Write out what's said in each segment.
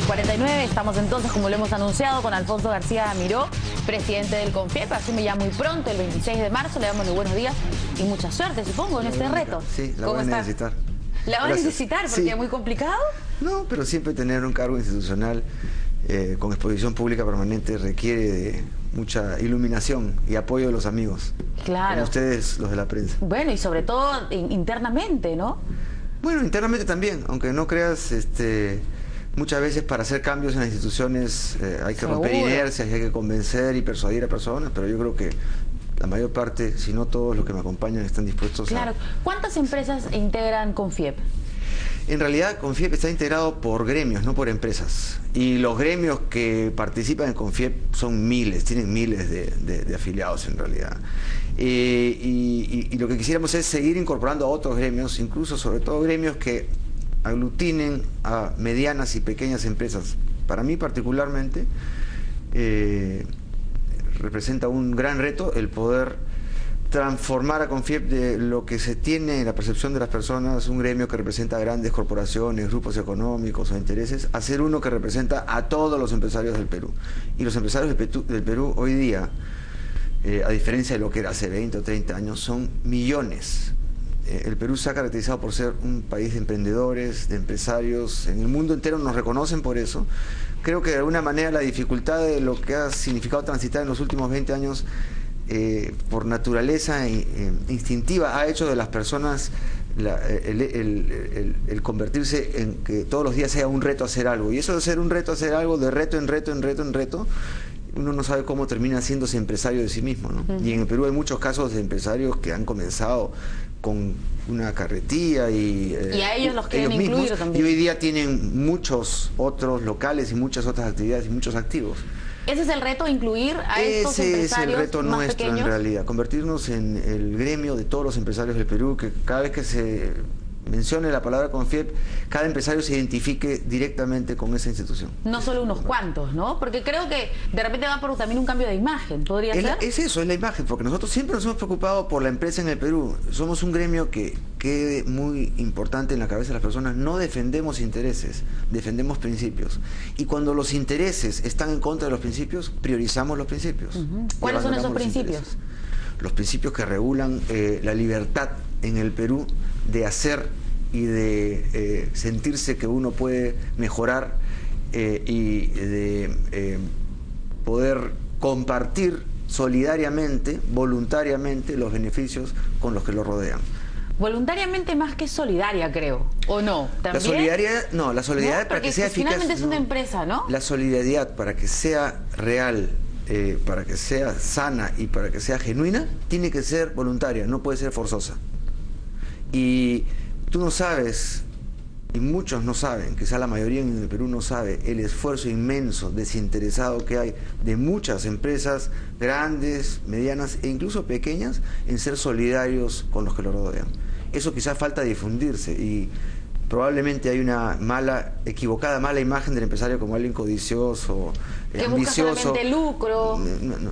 7:49, estamos entonces, como lo hemos anunciado, con Alfonso García Miró, presidente del CONFIEP. Asume ya muy pronto, el 26 de marzo. Le damos muy buenos días y mucha suerte, supongo, en este reto. Sí, la voy a necesitar. ¿La va a necesitar porque sí. es muy complicado? No, pero siempre tener un cargo institucional con exposición pública permanente requiere de mucha iluminación y apoyo de los amigos. Claro. Como ustedes, los de la prensa. Bueno, y sobre todo internamente, ¿no? Bueno, internamente también, aunque no creas, muchas veces para hacer cambios en las instituciones hay que romper inercias, hay que convencer y persuadir a personas, pero yo creo que la mayor parte, si no todos los que me acompañan, están dispuestos a... Claro. ¿Cuántas empresas integran CONFIEP? En realidad, CONFIEP está integrado por gremios, no por empresas. Y los gremios que participan en CONFIEP son miles, tienen miles de afiliados en realidad. Y lo que quisiéramos es seguir incorporando a otros gremios, incluso sobre todo gremios que aglutinen a medianas y pequeñas empresas. Para mí particularmente representa un gran reto el poder transformar a CONFIEP de lo que se tiene en la percepción de las personas, un gremio que representa a grandes corporaciones, grupos económicos o intereses, a ser uno que representa a todos los empresarios del Perú. Y los empresarios del Perú hoy día, a diferencia de lo que era hace 20 o 30 años, son millones. El Perú se ha caracterizado por ser un país de emprendedores, de empresarios. En el mundo entero nos reconocen por eso. Creo que de alguna manera la dificultad de lo que ha significado transitar en los últimos 20 años por naturaleza instintiva ha hecho de las personas el convertirse en que todos los días sea un reto hacer algo. Y eso de ser un reto hacer algo, de reto en reto, en reto en reto, uno no sabe cómo termina haciéndose empresario de sí mismo, ¿no? Y en el Perú hay muchos casos de empresarios que han comenzado con una carretilla y a ellos los quieren incluir también. Y hoy día tienen muchos otros locales y muchas otras actividades y muchos activos. ¿Ese es el reto, incluir a estos empresarios más pequeños? Ese es el reto nuestro en realidad, convertirnos en el gremio de todos los empresarios del Perú, que cada vez que se mencione la palabra CONFIEP, cada empresario se identifique directamente con esa institución. No solo unos cuantos, ¿no? Porque creo que de repente va por también un cambio de imagen, ¿podría ser? Es eso, es la imagen, porque nosotros siempre nos hemos preocupado por la empresa en el Perú. Somos un gremio que quede muy importante en la cabeza de las personas. No defendemos intereses, defendemos principios. Y cuando los intereses están en contra de los principios, priorizamos los principios. ¿Cuáles son esos principios? Los principios que regulan la libertad en el Perú de hacer y de sentirse que uno puede mejorar y de poder compartir solidariamente, voluntariamente los beneficios con los que lo rodean. Voluntariamente más que solidaria, creo, ¿o no? ¿También? La solidaridad, no, la solidaridad ¿no? Para que sea eficaz. Finalmente es una empresa, ¿no? La solidaridad para que sea real, para que sea sana y para que sea genuina, tiene que ser voluntaria, no puede ser forzosa. Y tú no sabes, y muchos no saben, quizá la mayoría en el Perú no sabe, el esfuerzo inmenso, desinteresado que hay de muchas empresas, grandes, medianas e incluso pequeñas, en ser solidarios con los que lo rodean. Eso quizás falta difundirse y probablemente hay una equivocada mala imagen del empresario como alguien codicioso, que ambicioso. Busca solamente lucro,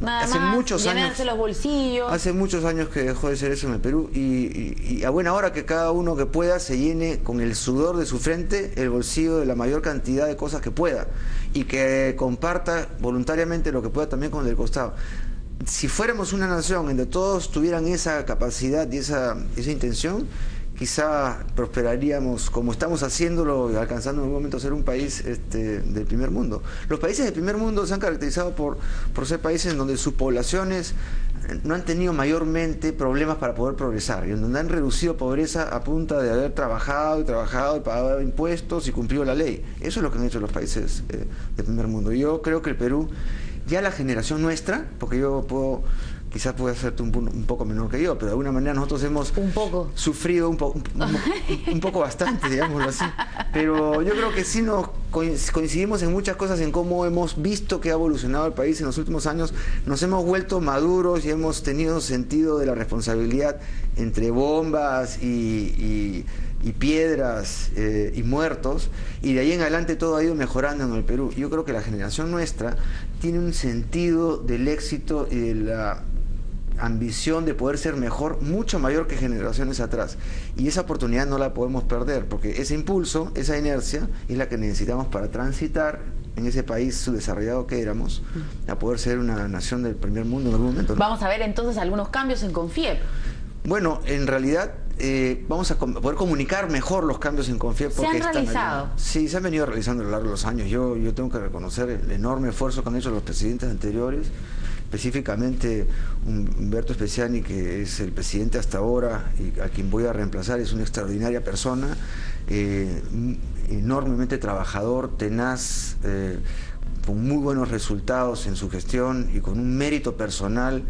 nada hace más, muchos llenarse años, los bolsillos. Hace muchos años que dejó de ser eso en el Perú y a buena hora que cada uno que pueda se llene con el sudor de su frente el bolsillo de la mayor cantidad de cosas que pueda y que comparta voluntariamente lo que pueda también con el del costado. Si fuéramos una nación donde todos tuvieran esa capacidad y esa intención, quizá prosperaríamos como estamos haciéndolo, alcanzando en algún momento a ser un país del primer mundo. Los países del primer mundo se han caracterizado por ser países en donde sus poblaciones no han tenido mayormente problemas para poder progresar, y en donde han reducido pobreza a punta de haber trabajado y pagado impuestos y cumplido la ley. Eso es lo que han hecho los países del primer mundo. Yo creo que el Perú, ya la generación nuestra, porque yo quizás pueda ser un poco menor que yo, pero de alguna manera nosotros hemos sufrido un poco bastante, digámoslo así. Pero yo creo que sí nos coincidimos en muchas cosas, en cómo hemos visto que ha evolucionado el país en los últimos años. Nos hemos vuelto maduros y hemos tenido sentido de la responsabilidad entre bombas y piedras y muertos, y de ahí en adelante todo ha ido mejorando en el Perú. Yo creo que la generación nuestra tiene un sentido del éxito y de la ambición de poder ser mejor, mucho mayor que generaciones atrás. Y esa oportunidad no la podemos perder, porque ese impulso, esa inercia, es la que necesitamos para transitar en ese país subdesarrollado que éramos, a poder ser una nación del primer mundo en algún momento, ¿no? Vamos a ver entonces algunos cambios en CONFIEP. Bueno, en realidad vamos a poder comunicar mejor los cambios en CONFIEP. ¿Se han realizado? Sí, se han venido realizando a lo largo de los años. Yo tengo que reconocer el enorme esfuerzo que han hecho los presidentes anteriores, específicamente Humberto Speciani, que es el presidente hasta ahora y a quien voy a reemplazar. Es una extraordinaria persona, enormemente trabajador, tenaz, con muy buenos resultados en su gestión y con un mérito personal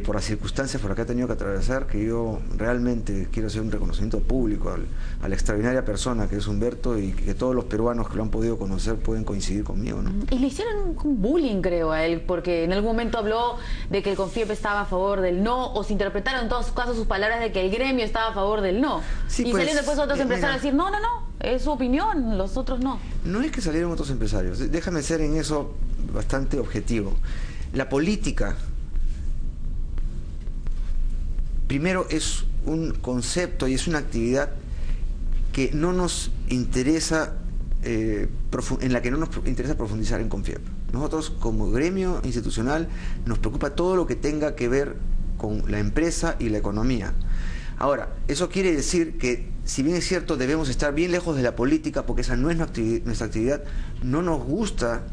por las circunstancias por las que ha tenido que atravesar, que yo realmente quiero hacer un reconocimiento público a la extraordinaria persona que es Humberto, y que todos los peruanos que lo han podido conocer pueden coincidir conmigo, ¿no? Y le hicieron un bullying, creo, a él, porque en algún momento habló de que el CONFIEP estaba a favor del no, o se interpretaron en todos casos sus palabras de que el gremio estaba a favor del no. Sí, y pues, salieron después otros empresarios a decir, no, es su opinión, los otros no. No es que salieron otros empresarios, déjame ser en eso bastante objetivo. La política, primero, es un concepto y es una actividad que no nos interesa, en la que no nos interesa profundizar en CONFIEP. Nosotros, como gremio institucional, nos preocupa todo lo que tenga que ver con la empresa y la economía. Ahora, eso quiere decir que, si bien es cierto, debemos estar bien lejos de la política, porque esa no es nuestra actividad, no nos gusta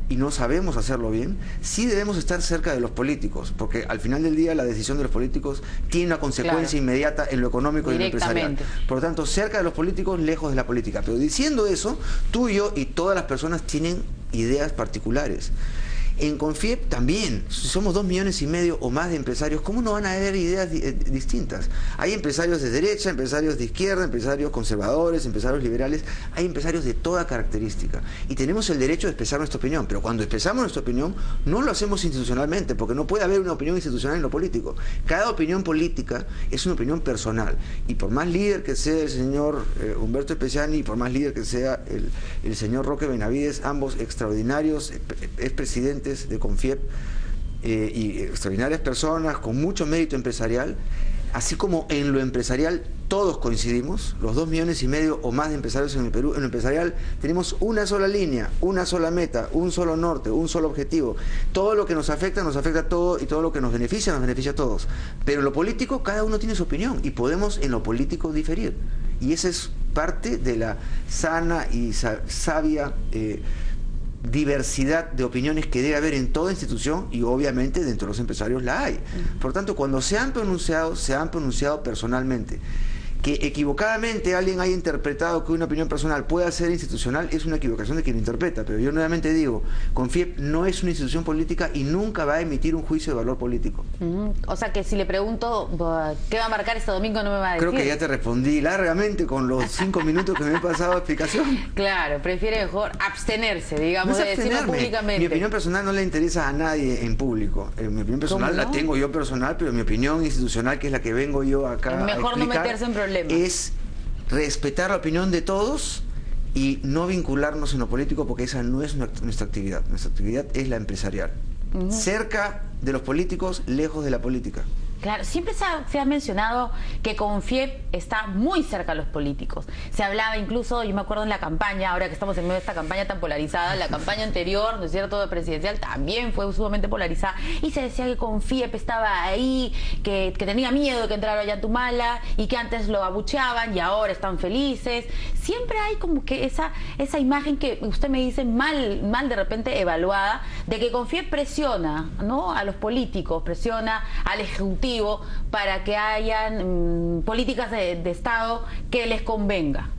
y no sabemos hacerlo bien. Sí debemos estar cerca de los políticos, porque al final del día la decisión de los políticos tiene una consecuencia inmediata en lo económico y en lo empresarial. Por lo tanto, cerca de los políticos, lejos de la política. Pero diciendo eso, tú y yo y todas las personas tienen ideas particulares. En CONFIEP también, si somos 2,5 millones o más de empresarios, ¿cómo no van a haber ideas distintas? Hay empresarios de derecha, empresarios de izquierda, empresarios conservadores, empresarios liberales, hay empresarios de toda característica. Y tenemos el derecho de expresar nuestra opinión, pero cuando expresamos nuestra opinión, no lo hacemos institucionalmente, porque no puede haber una opinión institucional en lo político. Cada opinión política es una opinión personal. Y por más líder que sea el señor Humberto Speciani, y por más líder que sea el señor Roque Benavides, ambos extraordinarios expresidentes de CONFIEP y extraordinarias personas con mucho mérito empresarial, así como en lo empresarial todos coincidimos, los 2,5 millones o más de empresarios en el Perú. En lo empresarial tenemos una sola línea, una sola meta, un solo norte, un solo objetivo. Todo lo que nos afecta a todos, y todo lo que nos beneficia a todos. Pero en lo político cada uno tiene su opinión y podemos en lo político diferir. Y esa es parte de la sana y sabia diversidad de opiniones que debe haber en toda institución, y obviamente dentro de los empresarios la hay. Por tanto, cuando se han pronunciado personalmente. Que equivocadamente alguien haya interpretado que una opinión personal pueda ser institucional, es una equivocación de quien lo interpreta. Pero yo nuevamente digo, CONFIEP no es una institución política y nunca va a emitir un juicio de valor político. O sea que si le pregunto qué va a marcar este domingo, no me va a decir. Creo que ya te respondí largamente con los 5 minutos que me he pasado de explicación. Claro, prefiere mejor abstenerse, digamos, no de decirlo públicamente. Mi opinión personal no le interesa a nadie en público. Mi opinión personal la tengo yo personal, pero mi opinión institucional, que es la que vengo yo acá a explicar, mejor no meterse en problemas. Es respetar la opinión de todos y no vincularnos en lo político, porque esa no es nuestra actividad. Nuestra actividad es la empresarial. Cerca de los políticos, lejos de la política. Claro, siempre se ha mencionado que CONFIEP está muy cerca a los políticos. Se hablaba incluso, yo me acuerdo en la campaña, ahora que estamos en medio de esta campaña tan polarizada, la campaña anterior, ¿no es cierto?, presidencial, también fue sumamente polarizada, y se decía que CONFIEP estaba ahí, que tenía miedo de que entrara Ollanthumala, y que antes lo abucheaban y ahora están felices. Siempre hay como que esa imagen que usted me dice mal de repente evaluada, de que CONFIEP presiona, ¿no?, a los políticos, presiona al ejecutivo para que hayan políticas de Estado que les convenga.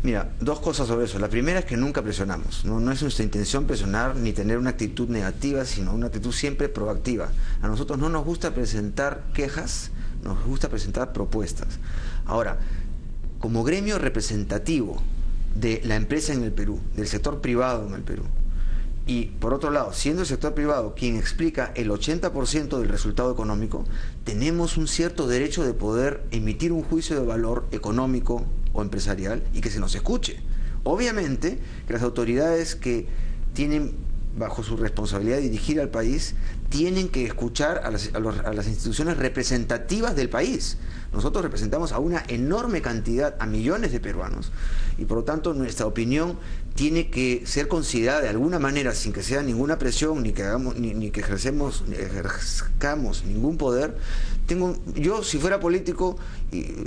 Mira, dos cosas sobre eso. La primera es que nunca presionamos. No es nuestra intención presionar ni tener una actitud negativa, sino una actitud siempre proactiva. A nosotros no nos gusta presentar quejas, nos gusta presentar propuestas. Ahora, como gremio representativo de la empresa en el Perú, del sector privado en el Perú, y por otro lado, siendo el sector privado quien explica el 80% del resultado económico, tenemos un cierto derecho de poder emitir un juicio de valor económico o empresarial y que se nos escuche. Obviamente que las autoridades que tienen bajo su responsabilidad de dirigir al país, tienen que escuchar a las instituciones representativas del país. Nosotros representamos a una enorme cantidad, a millones de peruanos, y por lo tanto nuestra opinión tiene que ser considerada de alguna manera, sin que sea ninguna presión, ni que hagamos, ni que ejerzcamos ningún poder. Yo, si fuera político,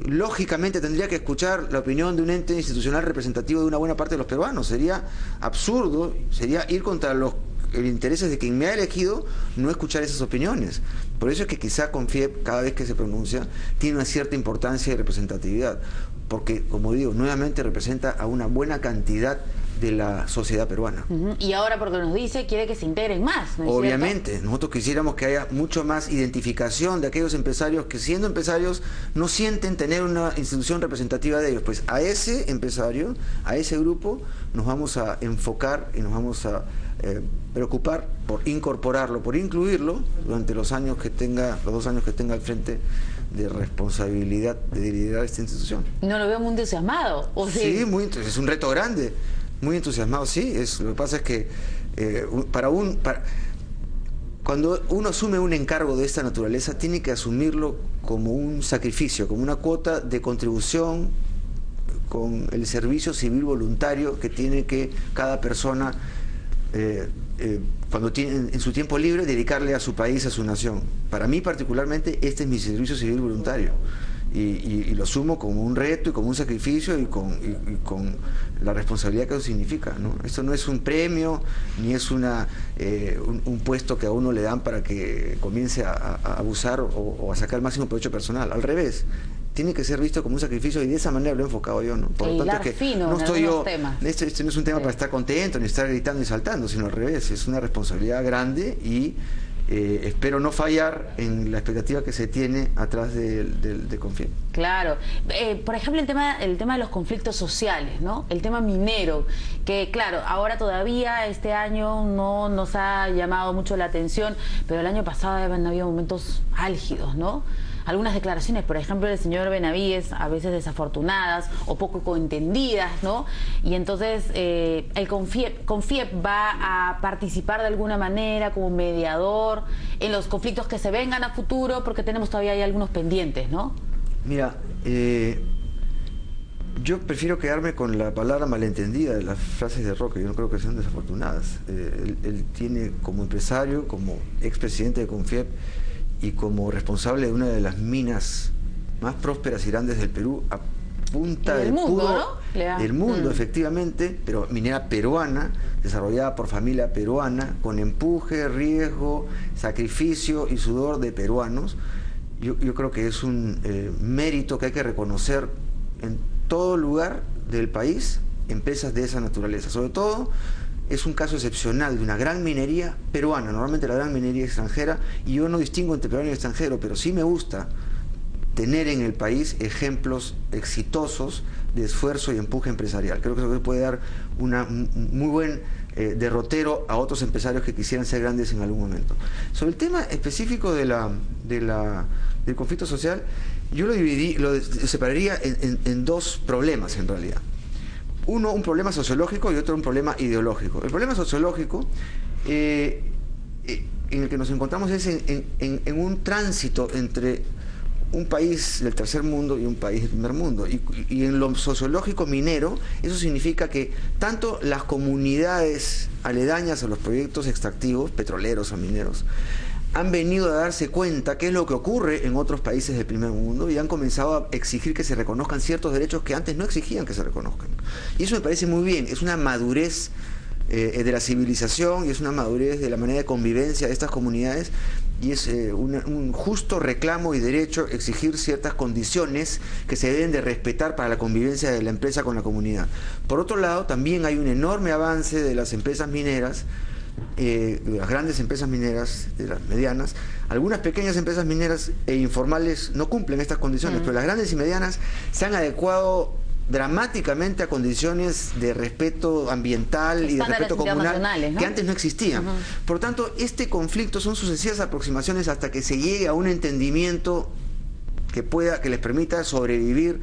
lógicamente tendría que escuchar la opinión de un ente institucional representativo de una buena parte de los peruanos. Sería absurdo, sería ir contra los intereses de quien me ha elegido no escuchar esas opiniones. Por eso es que quizá CONFIEP, cada vez que se pronuncia, tiene una cierta importancia y representatividad, porque, como digo, nuevamente representa a una buena cantidad de la sociedad peruana. Y ahora, porque nos dice, quiere que se integren más, ¿no es Obviamente, cierto? nosotros quisiéramos que haya mucho más identificación de aquellos empresarios que, siendo empresarios, no sienten tener una institución representativa de ellos. Pues a ese empresario, a ese grupo, nos vamos a enfocar y nos vamos a preocupar por incorporarlo, por incluirlo durante los 2 años que tenga al frente de responsabilidad de liderar esta institución. No lo veo muy entusiasmado. ¿O sí? Sí, es un reto grande. Muy entusiasmado, sí. Lo que pasa es que cuando uno asume un encargo de esta naturaleza, tiene que asumirlo como un sacrificio, como una cuota de contribución con el servicio civil voluntario que tiene que cada persona, cuando tiene en su tiempo libre, dedicarle a su país, a su nación. Para mí particularmente, este es mi servicio civil voluntario. Y lo asumo como un reto y como un sacrificio y con la responsabilidad que eso significa, ¿no? Esto no es un premio, ni es un puesto que a uno le dan para que comience a abusar o a sacar el máximo provecho personal. Al revés, tiene que ser visto como un sacrificio, y de esa manera lo he enfocado yo, ¿no? Por lo tanto, es que no estoy yo, este no es un tema para estar contento, ni estar gritando y saltando, sino al revés, es una responsabilidad grande y espero no fallar en la expectativa que se tiene atrás de CONFIEP. Claro. Por ejemplo, el tema de los conflictos sociales, ¿no? El tema minero, que claro, ahora todavía este año no nos ha llamado mucho la atención, pero el año pasado habían habido momentos álgidos, ¿no? Algunas declaraciones, por ejemplo, del señor Benavides, a veces desafortunadas o poco entendidas, ¿no? Y entonces el CONFIEP va a participar de alguna manera como mediador en los conflictos que se vengan a futuro, porque tenemos todavía ahí algunos pendientes, ¿no? Mira, yo prefiero quedarme con la palabra malentendida de las frases de Roque. Yo no creo que sean desafortunadas. Él tiene, como empresario, como expresidente de CONFIEP, y como responsable de una de las minas más prósperas y grandes del Perú, a punta del mundo, ¿no? Del mundo, efectivamente, pero minera peruana, desarrollada por familia peruana, con empuje, riesgo, sacrificio y sudor de peruanos. Yo creo que es un mérito que hay que reconocer en todo lugar del país, empresas de esa naturaleza. Sobre todo, es un caso excepcional de una gran minería peruana. Normalmente la gran minería extranjera, y yo no distingo entre peruano y extranjero, pero sí me gusta tener en el país ejemplos exitosos de esfuerzo y empuje empresarial. Creo que eso puede dar un muy buen derrotero a otros empresarios que quisieran ser grandes en algún momento. Sobre el tema específico del conflicto social, yo lo separaría en 2 problemas en realidad. Uno, un problema sociológico, y otro, un problema ideológico. El problema sociológico en el que nos encontramos es en un tránsito entre un país del tercer mundo y un país del primer mundo. Y en lo sociológico minero, eso significa que tanto las comunidades aledañas a los proyectos extractivos, petroleros o mineros, han venido a darse cuenta qué es lo que ocurre en otros países del primer mundo y han comenzado a exigir que se reconozcan ciertos derechos que antes no exigían que se reconozcan. Y eso me parece muy bien, es una madurez de la civilización y es una madurez de la manera de convivencia de estas comunidades, y es un justo reclamo y derecho exigir ciertas condiciones que se deben de respetar para la convivencia de la empresa con la comunidad. Por otro lado, también hay un enorme avance de las empresas mineras, de las grandes empresas mineras, de las medianas. Algunas pequeñas empresas mineras e informales no cumplen estas condiciones, pero las grandes y medianas se han adecuado dramáticamente a condiciones de respeto ambiental y de respeto comunal, ¿no?, que antes no existían. Por lo tanto, este conflicto son sucesivas aproximaciones hasta que se llegue a un entendimiento que les permita sobrevivir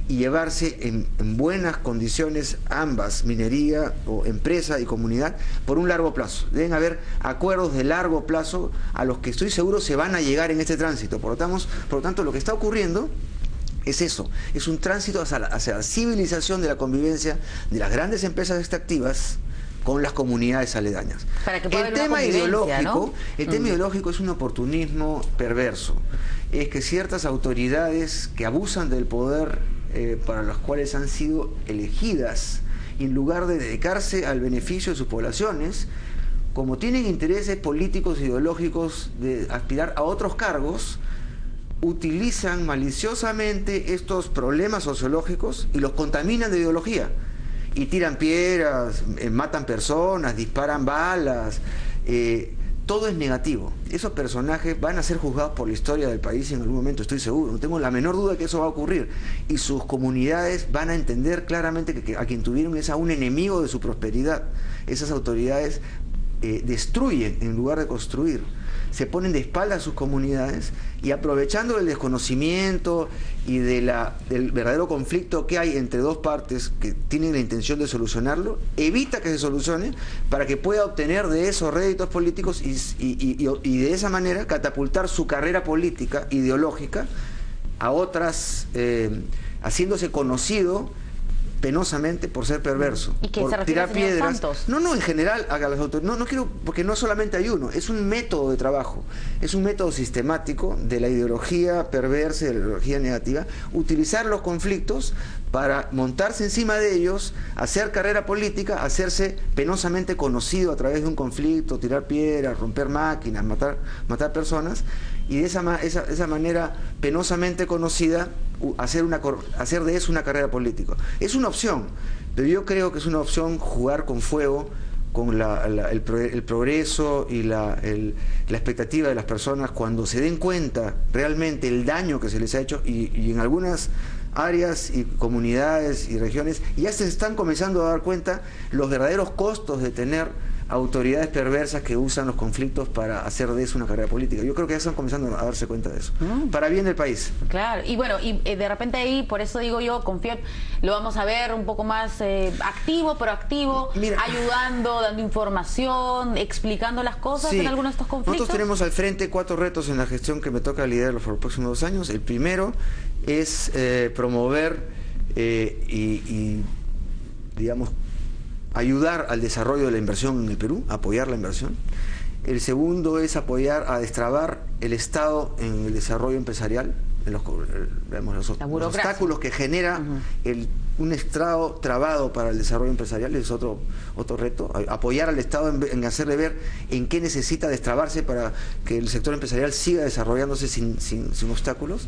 y llevarse en buenas condiciones ambas, minería o empresa y comunidad, por un largo plazo. Deben haber acuerdos de largo plazo a los que estoy seguro se van a llegar en este tránsito. Por lo tanto, lo que está ocurriendo es eso, es un tránsito hacia la civilización de la convivencia de las grandes empresas extractivas con las comunidades aledañas. Para que pueda el haber tema una convivencia, ideológico, ¿no? El tema ideológico es un oportunismo perverso. Es que ciertas autoridades que abusan del poder para las cuales han sido elegidas, en lugar de dedicarse al beneficio de sus poblaciones, como tienen intereses políticos, ideológicos de aspirar a otros cargos, utilizan maliciosamente estos problemas sociológicos y los contaminan de ideología. Y tiran piedras, matan personas, disparan balas, todo es negativo. Esos personajes van a ser juzgados por la historia del país en algún momento, estoy seguro, no tengo la menor duda de que eso va a ocurrir. Y sus comunidades van a entender claramente que a quien tuvieron es a un enemigo de su prosperidad. Esas autoridades destruyen en lugar de construir. Se ponen de espaldas a sus comunidades y, aprovechando el desconocimiento y del verdadero conflicto que hay entre dos partes que tienen la intención de solucionarlo, evita que se solucione para que pueda obtener de esos réditos políticos y de esa manera catapultar su carrera política, ideológica, a otras, haciéndose conocido penosamente por ser perverso, ¿Y que por se refiere tirar al señor piedras. Santos? No, en general a las autoridades. No quiero, porque no solamente hay uno, es un método de trabajo, es un método sistemático de la ideología perversa, de la ideología negativa, utilizar los conflictos para montarse encima de ellos, hacer carrera política, hacerse penosamente conocido a través de un conflicto, tirar piedras, romper máquinas, matar personas, y de esa manera penosamente conocida hacer de eso una carrera política. Es una opción, pero yo creo que es una opción jugar con fuego, con el progreso y la expectativa de las personas cuando se den cuenta realmente el daño que se les ha hecho, y en algunas áreas y comunidades y regiones ya se están comenzando a dar cuenta los verdaderos costos de tener autoridades perversas que usan los conflictos para hacer de eso una carrera política. Yo creo que ya están comenzando a darse cuenta de eso, para bien del país. Claro, y bueno, y de repente ahí, por eso digo yo, CONFIEP lo vamos a ver un poco más activo, proactivo, Mira, ayudando, dando información, explicando las cosas en algunos de estos conflictos. Nosotros tenemos al frente 4 retos en la gestión que me toca liderar por los próximos 2 años. El primero es promover y digamos, ayudar al desarrollo de la inversión en el Perú, apoyar la inversión. El segundo es apoyar a destrabar el Estado en el desarrollo empresarial, en los obstáculos que genera un Estado trabado para el desarrollo empresarial. Es otro reto, apoyar al Estado en hacerle ver en qué necesita destrabarse para que el sector empresarial siga desarrollándose sin obstáculos.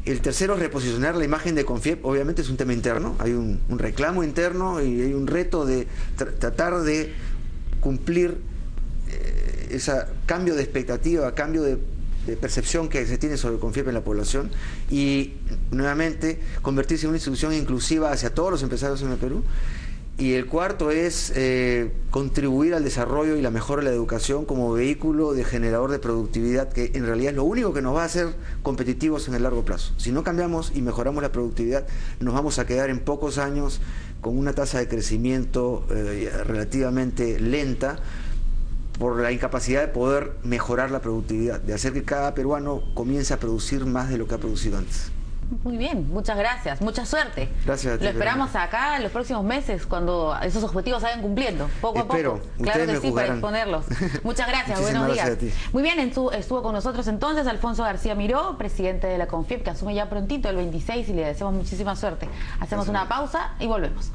El tercero es reposicionar la imagen de CONFIEP. Obviamente es un tema interno, hay un reclamo interno y hay un reto de tratar de cumplir ese cambio de expectativa, cambio de percepción que se tiene sobre CONFIEP en la población, y nuevamente convertirse en una institución inclusiva hacia todos los empresarios en el Perú. Y el cuarto es contribuir al desarrollo y la mejora de la educación como vehículo de generador de productividad, que en realidad es lo único que nos va a hacer competitivos en el largo plazo. Si no cambiamos y mejoramos la productividad, nos vamos a quedar en pocos años con una tasa de crecimiento relativamente lenta, por la incapacidad de poder mejorar la productividad, de hacer que cada peruano comience a producir más de lo que ha producido antes. Muy bien, muchas gracias, mucha suerte. Gracias a ti, lo esperamos acá en los próximos meses, cuando esos objetivos se vayan cumpliendo, poco a poco. Claro que sí, para exponerlos. Muchas gracias, buenos días. Muy bien, estuvo con nosotros entonces Alfonso García Miró, presidente de la CONFIEP, que asume ya prontito el 26, y le deseamos muchísima suerte. Hacemos una pausa y volvemos.